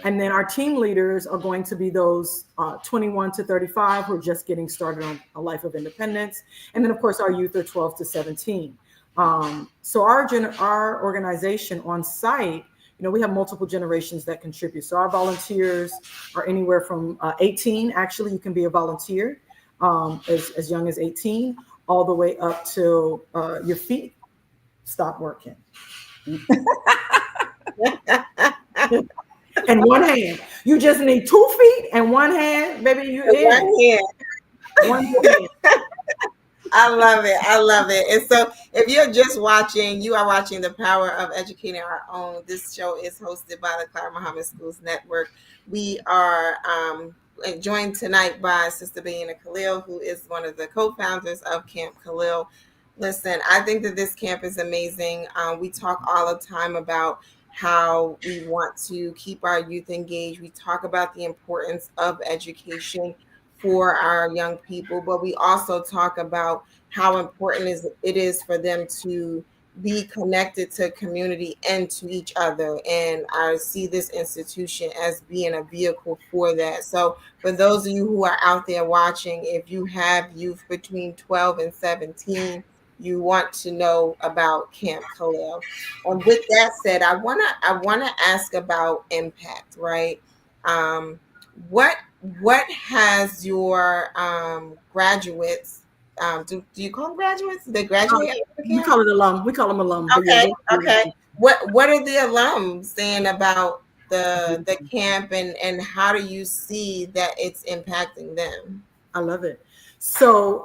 And then our team leaders are going to be those 21 to 35 who are just getting started on a life of independence. And then, of course, our youth are 12 to 17. So our organization on site, we have multiple generations that contribute. So our volunteers are anywhere from 18. Actually, you can be a volunteer as young as 18, all the way up till your feet stop working. And one hand. You just need 2 feet and one hand. Maybe you one hand. I love it. I love it. And so if you're just watching, you are watching The Power of Educating Our Own. This show is hosted by the Clara Mohammed Schools Network. We are joined tonight by Sister Bayina Khalil, who is one of the co-founders of Camp Khalil. Listen, I think that this camp is amazing. We talk all the time about how we want to keep our youth engaged. We talk about the importance of education for our young people, but we also talk about how important it is for them to be connected to community and to each other. And I see this institution as being a vehicle for that. So for those of you who are out there watching, if you have youth between 12 and 17, you want to know about Camp Khalil. And with that said, I wanna ask about impact, right? What has your graduates? Do you call them graduates? They graduate. We call it alum. We call them alum. Okay. Okay. What are the alums saying about the camp, and how do you see that it's impacting them? I love it. So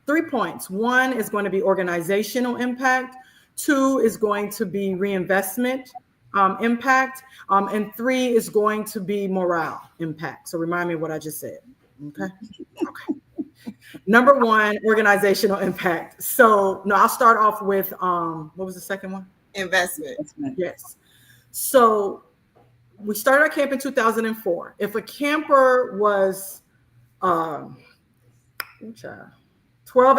3 points. 1 is going to be organizational impact. 2 is going to be reinvestment impact. And 3 is going to be morale impact. So remind me what I just said. Okay. Number 1, organizational impact. So no, I'll start off with what was the second one? Investment. Yes. So we started our camp in 2004. If a camper was 12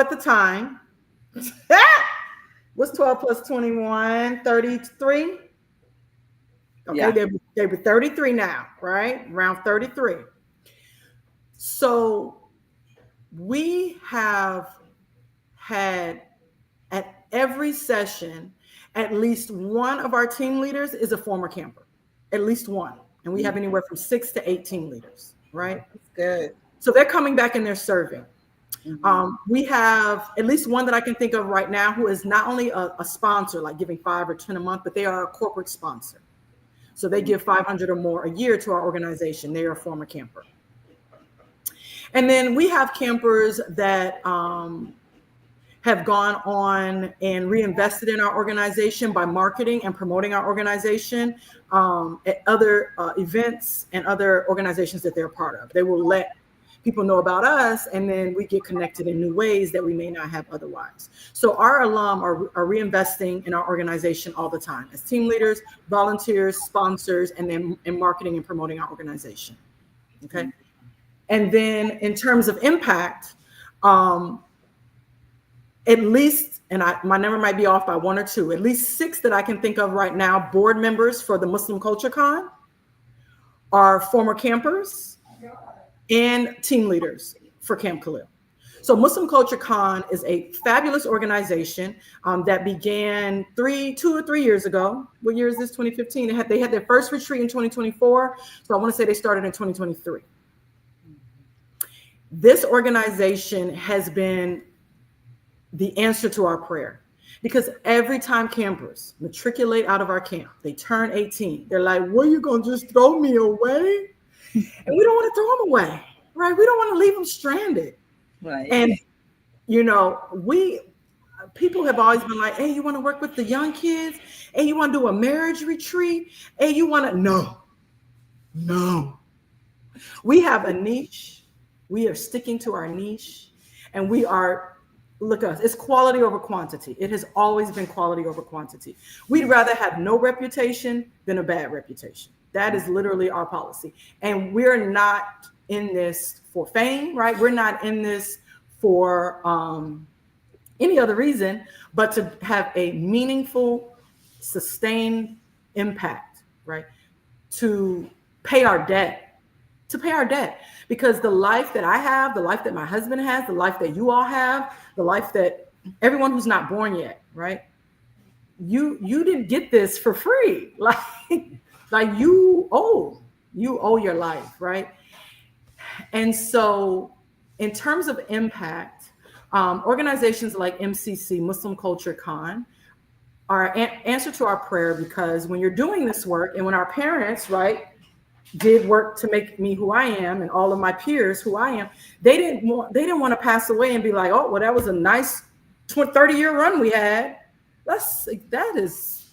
at the time, what's 12 plus 21? 33. Okay, they were 33 now, right? Around 33. So we have had at every session, at least one of our team leaders is a former camper, at least one. And we have anywhere from 6 to 8 team leaders, right? That's good. So they're coming back and they're serving. We have at least one that I can think of right now who is not only a sponsor, like giving 5 or 10 a month, but they are a corporate sponsor. So they give 500 or more a year to our organization. They are a former camper. And then we have campers that have gone on and reinvested in our organization by marketing and promoting our organization at other events and other organizations that they're part of. They will let people know about us, and then we get connected in new ways that we may not have otherwise. So our alum are reinvesting in our organization all the time as team leaders, volunteers, sponsors, and then in marketing and promoting our organization. Okay. And then in terms of impact, at least, and my number might be off by 1 or 2, at least 6 that I can think of right now, board members for the Muslim Culture Con are former campers and team leaders for Camp Khalil. So Muslim Culture Con is a fabulous organization that began 2 or 3 years ago. What year is this? 2015. They had their first retreat in 2024. So I want to say they started in 2023. This organization has been the answer to our prayer, because every time campers matriculate out of our camp, they turn 18. They're like, "Well, you gonna just throw me away?" And we don't want to throw them away, right? We don't want to leave them stranded. Right. And, people have always been like, "Hey, you want to work with the young kids? Hey, you want to do a marriage retreat? Hey, you want to," no. We have a niche. We are sticking to our niche, and look at us. It's quality over quantity. It has always been quality over quantity. We'd rather have no reputation than a bad reputation. That is literally our policy. And we're not in this for fame, right? We're not in this for any other reason but to have a meaningful, sustained impact, right? To pay our debt. Because the life that I have, the life that my husband has, the life that you all have, the life that everyone who's not born yet, right? You didn't get this for free. Like you owe your life, right? And so in terms of impact, organizations like MCC, Muslim Culture Con, are an answer to our prayer, because when you're doing this work, and when our parents, right, did work to make me who I am and all of my peers who I am, they didn't want to pass away and be like, "Oh, well, that was a nice 30-year run we had." That is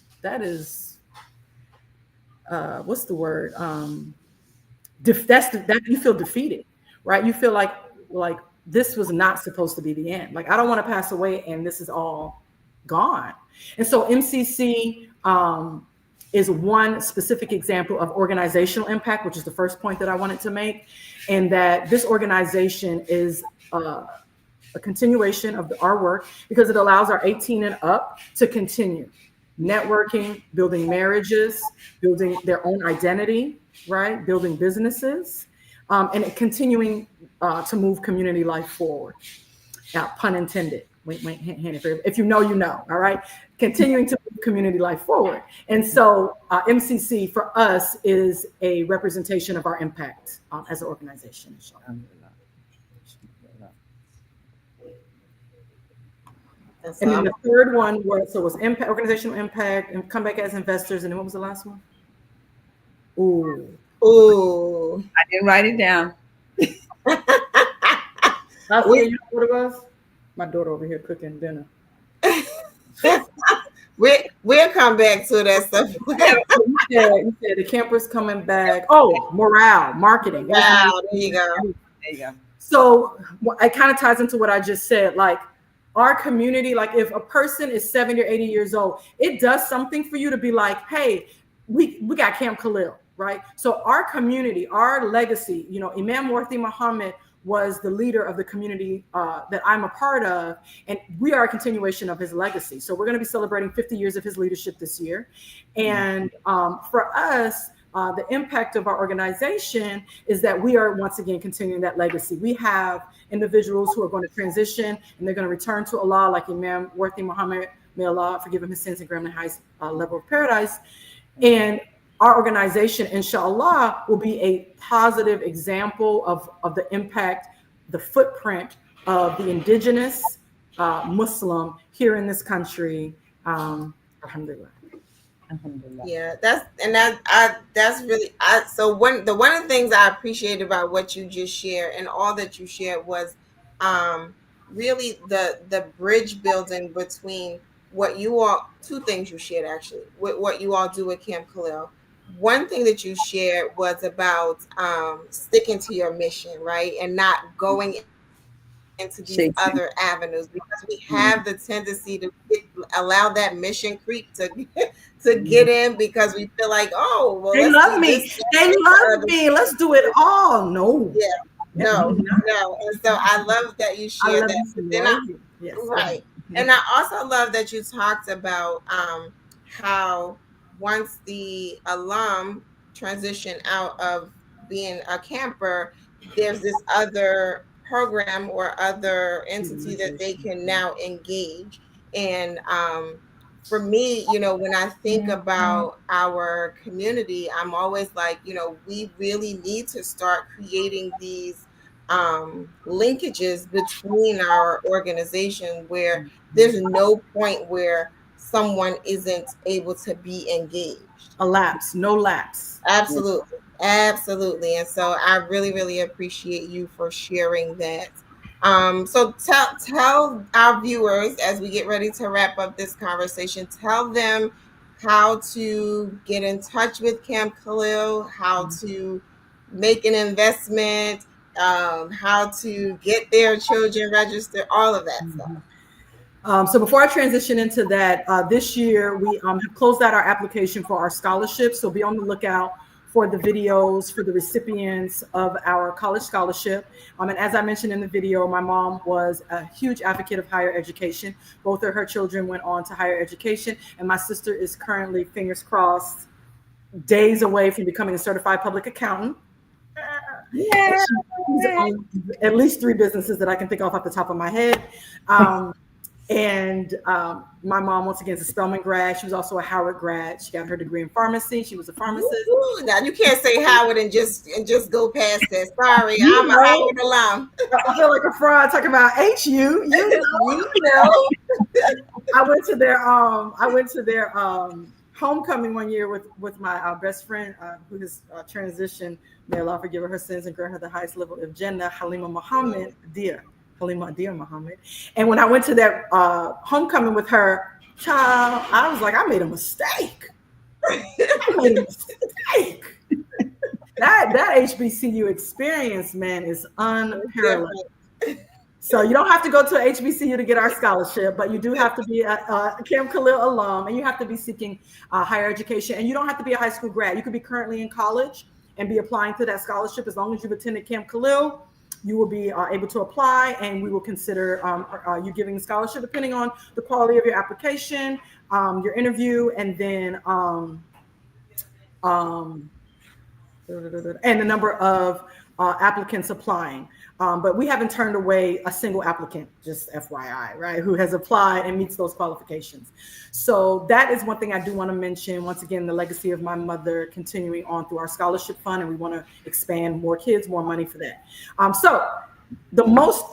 what's the word? That you feel defeated, right? You feel like this was not supposed to be the end. Like, I don't want to pass away and this is all gone. And so MCC is one specific example of organizational impact, which is the first point that I wanted to make, and that this organization is a continuation of our work, because it allows our 18 and up to continue networking, building marriages, building their own identity, right? Building businesses, and continuing to move community life forward. Now, pun intended. Wait, if you know, you know, all right? Continuing to move community life forward. And so MCC for us is a representation of our impact as an organization. And then the third one was impact, organizational impact, and come back as investors. And then what was the last one? Ooh. I didn't write it down. You know what it was? My daughter over here cooking dinner. We'll come back to that stuff. You said the campers coming back. Oh, morale, marketing. Wow, there you go. There you go. So it kind of ties into what I just said. Like, our community, like if a person is 70 or 80 years old, it does something for you to be like, "Hey, we got Camp Khalil," right? So our community, our legacy, Imam Mohammed was the leader of the community that I'm a part of, and we are a continuation of his legacy. So we're going to be celebrating 50 years of his leadership this year. And for us, the impact of our organization is that we are once again continuing that legacy. We have individuals who are going to transition and they're going to return to Allah, like Imam Mohammed, may Allah forgive him his sins and grant him the highest level of paradise. And our organization, inshallah, will be a positive example of the impact, the footprint of the indigenous Muslim here in this country. Alhamdulillah. Yeah, that's really so one of the things I appreciate about what you just shared and all that you shared was really the bridge building between what you all, two things you shared actually, what you all do at Camp Khalil. One thing that you shared was about sticking to your mission, right? And not going into these other avenues, because we have the tendency to allow that mission creep to get in, because we feel like, oh, well, they love me. Let's do it all. No. Yeah. No. And so I love that you shared that. Right. And I also love that you talked about how once the alum transition out of being a camper, there's this other program or other entity that they can now engage. And for me, when I think about our community, I'm always like, we really need to start creating these linkages between our organization where there's no point where someone isn't able to be engaged. A lapse, no lapse. Absolutely. Absolutely. And so I really, really appreciate you for sharing that. So tell our viewers as we get ready to wrap up this conversation, tell them how to get in touch with Camp Khalil, how to make an investment, how to get their children registered, all of that stuff. So before I transition into that, this year we have closed out our application for our scholarship. So be on the lookout for the videos for the recipients of our college scholarship. And as I mentioned in the video, my mom was a huge advocate of higher education. Both of her children went on to higher education, and my sister is currently, fingers crossed, days away from becoming a certified public accountant. Yeah. She's on at least 3 businesses that I can think off the top of my head. And my mom, once again, is a Spelman grad. She was also a Howard grad. She got her degree in pharmacy. She was a pharmacist. Ooh, now you can't say Howard and just go past that. Sorry, I'm a Howard alum. I feel like a fraud talking about HU. You know. I went to their homecoming one year with my best friend who has transitioned. May Allah forgive her sins and grant her the highest level of Jannah, Halima Mohammed, dear Mohammed. And when I went to that homecoming with her, child, I was like, I made a mistake. That HBCU experience, man, is unparalleled. So you don't have to go to a HBCU to get our scholarship, but you do have to be a Camp Khalil alum, and you have to be seeking higher education. And you don't have to be a high school grad. You could be currently in college and be applying to that scholarship. As long as you've attended Camp Khalil, you will be able to apply, and we will consider you giving a scholarship depending on the quality of your application, your interview, and then and the number of applicants applying. But we haven't turned away a single applicant, just FYI, right, who has applied and meets those qualifications. So that is one thing I do want to mention. Once again, the legacy of my mother continuing on through our scholarship fund, and we want to expand more kids, more money for that. So the most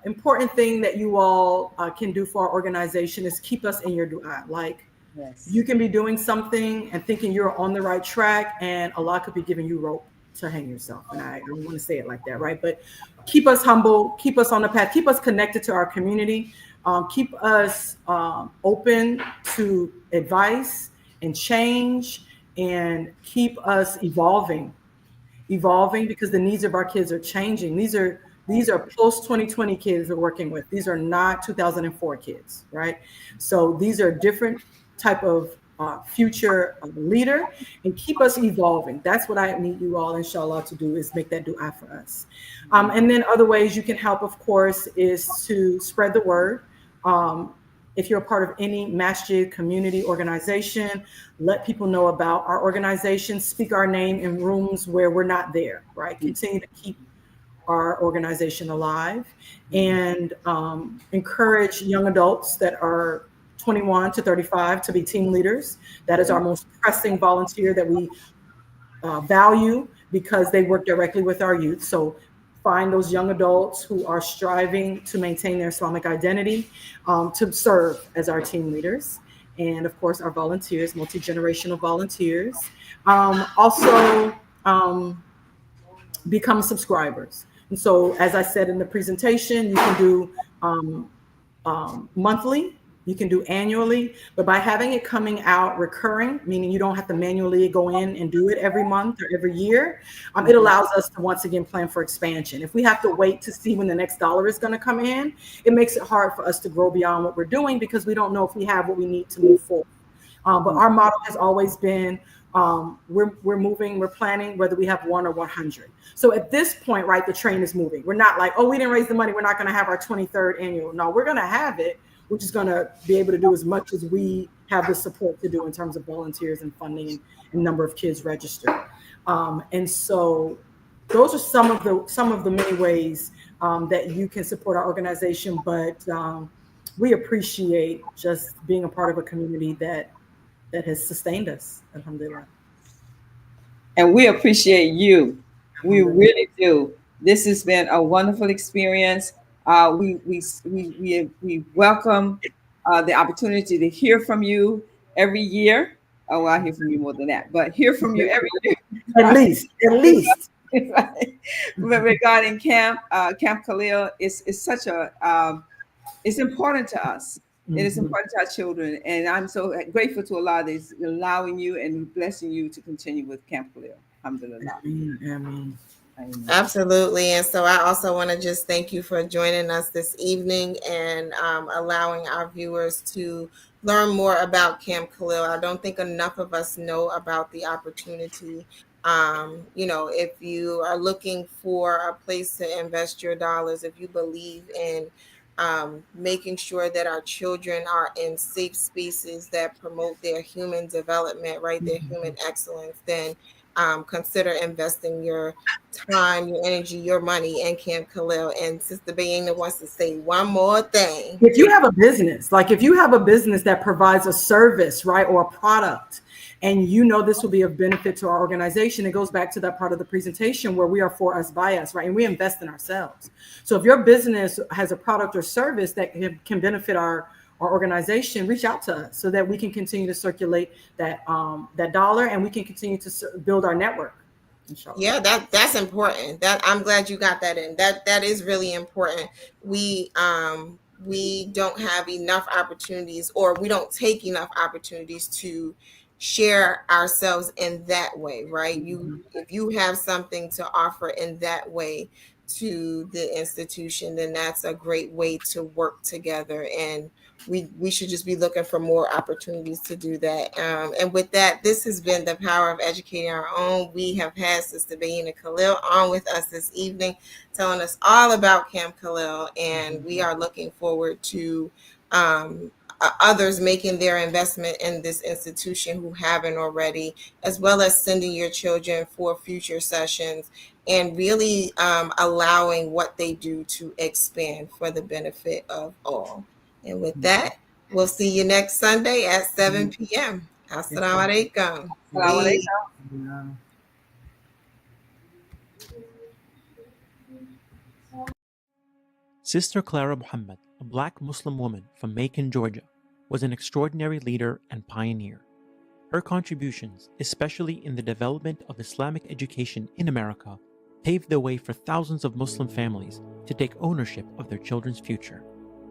important thing that you all can do for our organization is keep us in your dua. Like, yes, you can be doing something and thinking you're on the right track, and Allah could be giving you rope to hang yourself. And I don't want to say it like that, right? But keep us humble, keep us on the path, keep us connected to our community, keep us open to advice and change, and keep us evolving because the needs of our kids are changing. These are post 2020 kids we're working with. These are not 2004 kids, right? So these are different type of future leader, and keep us evolving. That's what I need you all, inshallah, to do, is make that dua for us. And then other ways you can help, of course, is to spread the word. If you're a part of any masjid community organization, let people know about our organization, speak our name in rooms where we're not there, right? Continue to keep our organization alive, and encourage young adults that are 21 to 35 to be team leaders. That is our most pressing volunteer that we value, because they work directly with our youth. So find those young adults who are striving to maintain their Islamic identity, to serve as our team leaders. And of course, our volunteers, multi-generational volunteers. Also, become subscribers. And so, as I said in the presentation, you can do monthly, you can do annually, but by having it coming out recurring, meaning you don't have to manually go in and do it every month or every year, it allows us to once again plan for expansion. If we have to wait to see when the next dollar is going to come in, it makes it hard for us to grow beyond what we're doing, because we don't know if we have what we need to move forward. But our model has always been, we're moving, we're planning, whether we have 1 or 100. So at this point, right, the train is moving. We're not like, oh, we didn't raise the money, we're not going to have our 23rd annual. No, we're going to have it. which is going to be able to do as much as we have the support to do in terms of volunteers and funding and number of kids registered. And so those are some of the many ways that you can support our organization. But we appreciate just being a part of a community that has sustained us. Alhamdulillah. And we appreciate you. We really do. This has been a wonderful experience. We welcome the opportunity to hear from you every year. Oh, well, I hear from you more than that, but hear from you every year. At least. But regarding Camp Khalil, it's such a it's important to us. It is important to our children, and I'm so grateful to Allah that is allowing you and blessing you to continue with Camp Khalil. Alhamdulillah. Amen. Absolutely. And so I also want to just thank you for joining us this evening and allowing our viewers to learn more about Camp Khalil. I don't think enough of us know about the opportunity. If you are looking for a place to invest your dollars, if you believe in making sure that our children are in safe spaces that promote their human development, right, their human excellence, then consider investing your time, your energy, your money in Camp Khalil. And Sister Bayena wants to say one more thing. If you have a business, that provides a service, right, or a product, and you know this will be of benefit to our organization, it goes back to that part of the presentation where we are for us, by us, right? And we invest in ourselves. So if your business has a product or service that can benefit our organization, reach out to us so that we can continue to circulate that dollar, and we can continue to build our network. Inshallah. Yeah, that's important. That I'm glad you got that in. That is really important. We don't have enough opportunities, or we don't take enough opportunities to share ourselves in that way, right? If you have something to offer in that way to the institution, then that's a great way to work together, and we should just be looking for more opportunities to do that. And with that, this has been the power of educating our own. We have had Sister Bayena Khalil on with us this evening, telling us all about Camp Khalil, and we are looking forward to others making their investment in this institution who haven't already, as well as sending your children for future sessions and really allowing what they do to expand for the benefit of all. And with that, we'll see you next Sunday at 7 p.m. Assalamu alaikum. Assalamu alaikum. Sister Clara Mohammed, a Black Muslim woman from Macon, Georgia, was an extraordinary leader and pioneer. Her contributions, especially in the development of Islamic education in America, paved the way for thousands of Muslim families to take ownership of their children's future,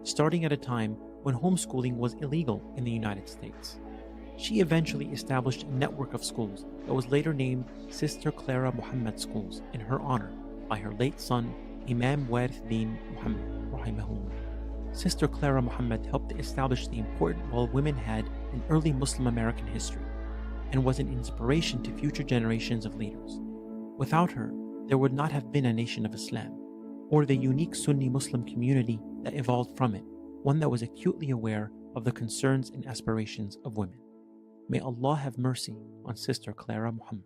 starting at a time when homeschooling was illegal in the United States. She eventually established a network of schools that was later named Sister Clara Mohammed Schools in her honor by her late son, Imam Warith Din Muhammad, rahimahullah. Sister Clara Mohammed helped to establish the important role women had in early Muslim American history and was an inspiration to future generations of leaders. Without her, there would not have been a nation of Islam, or the unique Sunni Muslim community that evolved from it, one that was acutely aware of the concerns and aspirations of women. May Allah have mercy on Sister Clara Mohammed.